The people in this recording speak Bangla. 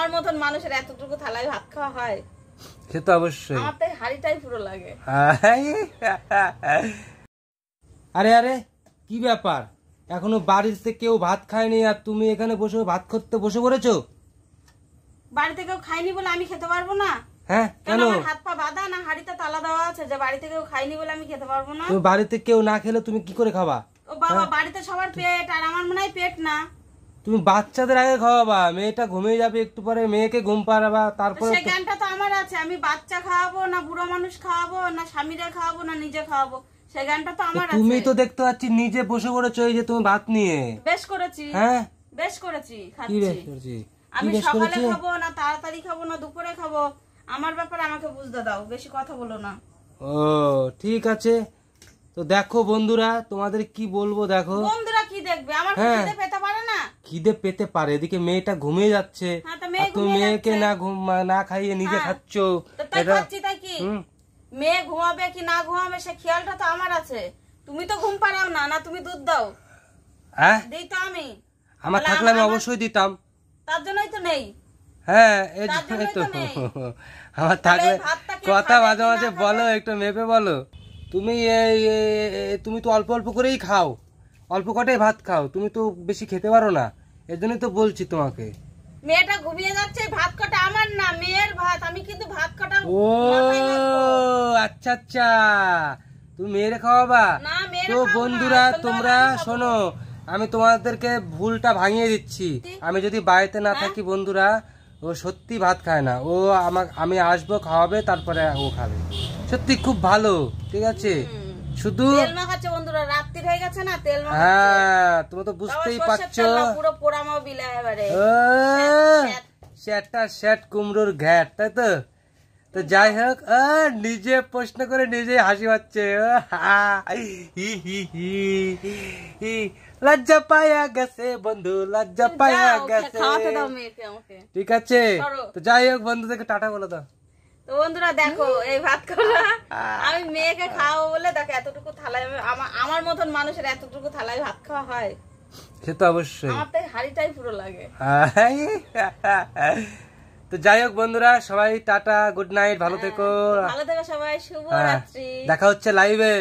আমার মতন মানুষের এতটুকু থালায় ভাত খাওয়া হয়? সে তো অবশ্যই। আমার তাই হাড়িটাই পুরো লাগে। আরে আরে কি ব্যাপার, এখনো বাড়িতে কেউ ভাত খায়নি আর তুমি এখানে বসে ভাত করতে বসে পড়েছো? বাড়িতে কেউ খায়নি বলে আমি খেতে পারবো না? হ্যাঁ কেন? হাত পা বাঁধা না, হাড়িতে তালা দেওয়া আছে যে বাড়িতে কেউ খায়নি বলে আমি খেতে পারবো না? তুমি বাড়িতে কেউ না খেলে তুমি কি করে খাবা? ও বাবা, বাড়িতে সবার পেট আর আমার মনে হয় পেট না। তুমি বাচ্চাদের আগে খাওয়াবা, মেয়েটা ঘুমিয়ে যাবে একটু পরে, মেয়েকে ঘুম পাড়াবা, তারপরে সেই জ্ঞানটা তো আমার আছে। আমি বাচ্চা খাওয়াবো না বুড়ো মানুষ খাওয়াবো না স্বামীরা খাওয়াবো না নিজে খাওয়াবো, সেই জ্ঞানটা তো আমার আছে। তুমি তো দেখতে পাচ্ছি নিজে বসে পড়েছো এই যে তুমি ভাত নিয়ে। বেশ করেছি। হ্যাঁ বেশ করেছি, কি খাচ্ছি। বেশ করেছি? আমি সকালে খাবো না তাড়াতাড়ি খাবো না দুপুরে খাবো, আমার ব্যাপারে আমাকে বুঝতে দাও, বেশি কথা বলো না। ও ঠিক আছে, তো দেখো বন্ধুরা তোমাদের কি বলবো, দেখো বন্ধুরা কি দেখবে, আমার খিদে পেতে পারে না? খিদে পেতে পারে, এদিকে মেয়েটা ঘুমিয়ে যাচ্ছে আর তুমি মেয়েকে না খাইয়ে নিজে খাচ্ছ। তাই কি মেয়ে ঘুমাবে কি না ঘুমাবে সে খেয়ালটা তো আমার আছে। তুমি তো ঘুম পাড়াও না, না তুমি দুধ দাও? হ্যাঁ দিই তো আমি। আমার থাকলে আমি অবশ্যই দিতাম। তার জন্যই তো নেই। হ্যাঁ এই জন্যই তো আমার থাকলে কথা মাঝে মাঝে বলো, একটু মেপে বলো। তুমি তুমি তো অল্প অল্প করেই খাও, অল্প কটাই ভাত খাও, তুমি তো বেশি খেতে পারো না, এর জন্যই তো বলছি তোমাকে। মেয়েটা ঘুমিয়ে যাচ্ছে, ভাত কটা আমার না মেয়ের ভাত, আমি কিন্তু ভাত কটা। ও আচ্ছা আচ্ছা, তুমি মেয়েরে খাওয়াবা? তো বন্ধুরা তোমরা শোনো, আমি তোমাদেরকে ভুলটা ভাঙিয়ে দিচ্ছি। আমি যদি বাড়িতে না থাকি বন্ধুরা, ও সত্যি ভাত খায় না, ও আমি আসবো খাওয়াবে, তারপরে ও খাবে। সত্যি খুব ভালো, ঠিক আছে? শুধু তেল মাখাচ্ছে বন্ধুরা, রাত্রি হয়ে গেছে না, তেল মাখাচ্ছে। হ্যাঁ তুমি তো বুঝতেই পারছো, পুরো পোড়ামাও বিলা এবারে শ্যাট কুমড়োর ঘ্যাট, তাই তো? তো যাই হোক, নিজে প্রশ্ন করে নিজে হাসি পাচ্ছে। লজ্জা পায়া গেছে বন্ধু, লজ্জা পায়া গেছে। ঠিক আছে, তো যাই হোক বন্ধুদেরকে টাটা বলে দাও। তো বন্ধুরা দেখো এই ভাত করা আমি মেয়েকে খাওয়াবো বলে দেখো এতটুকু থালায়, আমার মতন মানুষের এতটুকু থালায় ভাত খাওয়া হয়? সে তো অবশ্যই। আমার তাই হাড়িটাই পুরো লাগে। তো যাই হোক বন্ধুরা, সবাই টাটা, গুড নাইট, ভালো থেকো। ভালো থেকো সবাই, শুভরাত্রি। দেখা হচ্ছে লাইভে।